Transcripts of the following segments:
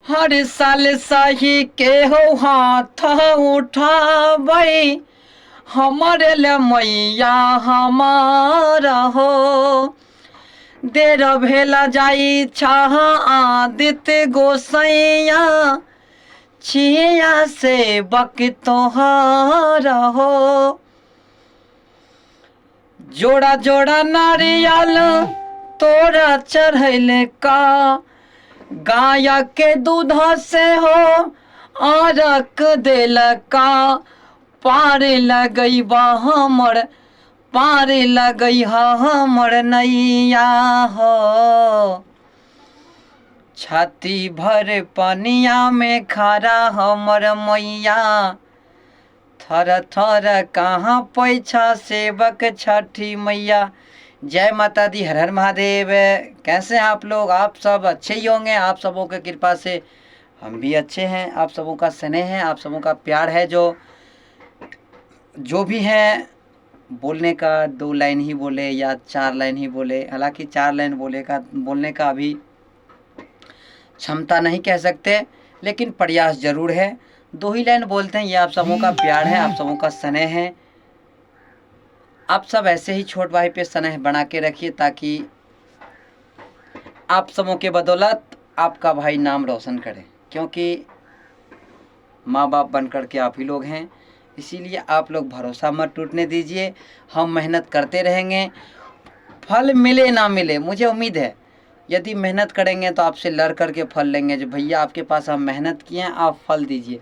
हर साल सही के हो हाथ उठाबै हमरे ले मैया हमारा हो। देर भेला जाई छह आदित्य गोसैया छिया से बक तोहारा हो। जोड़ा जोड़ा नारियल तोरा चढ़ैल का गाय के दूध से हो आरक दिल का। पार लगई हमर पार लगई हमर नैया हो। छाती भर पनिया में खड़ा हमर मैया थर थर कहाँ पैछा सेवक छठी मैया। जय माता दी, हर हर महादेव। कैसे हैं आप लोग? आप सब अच्छे ही होंगे। आप सबों की कृपा से हम भी अच्छे हैं। आप सबों का स्नेह है, आप सबों का प्यार है। जो भी है बोलने का 2 लाइन ही बोले या 4 लाइन ही बोले। हालांकि 4 लाइन बोलने का अभी क्षमता नहीं कह सकते, लेकिन प्रयास जरूर है। 2 ही लाइन बोलते हैं। ये आप सबों का प्यार है, आप सबों का स्नेह है। आप सब ऐसे ही छोट भाई पे स्नेह बना के रखिए, ताकि आप सबों के बदौलत आपका भाई नाम रोशन करे। क्योंकि माँ बाप बन कर के आप ही लोग हैं, इसीलिए आप लोग भरोसा मत टूटने दीजिए। हम मेहनत करते रहेंगे, फल मिले ना मिले मुझे उम्मीद है। यदि मेहनत करेंगे तो आपसे लड़ करके फल लेंगे। जो भैया आपके पास हम मेहनत किए हैं, आप फल दीजिए।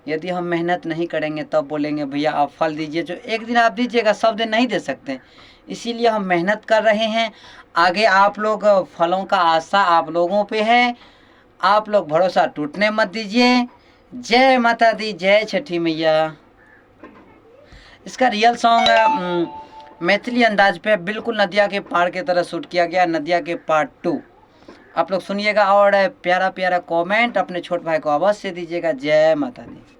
यदि हम मेहनत नहीं करेंगे तब बोलेंगे भैया आप फल दीजिए। जो एक दिन आप दीजिएगा, सब दिन नहीं दे सकते। इसीलिए हम मेहनत कर रहे हैं। आगे आप लोग फलों का आशा आप लोगों पे है। आप लोग भरोसा टूटने मत दीजिए। जय माता दी, जय छठी मैया। इसका रियल सॉन्ग मैथिली अंदाज पे बिल्कुल नदिया के पार के तरह शूट किया गया। नदिया के पार्ट 2 आप लोग सुनिएगा और प्यारा प्यारा कमेंट अपने छोट भाई को अवश्य दीजिएगा। जय माता दी।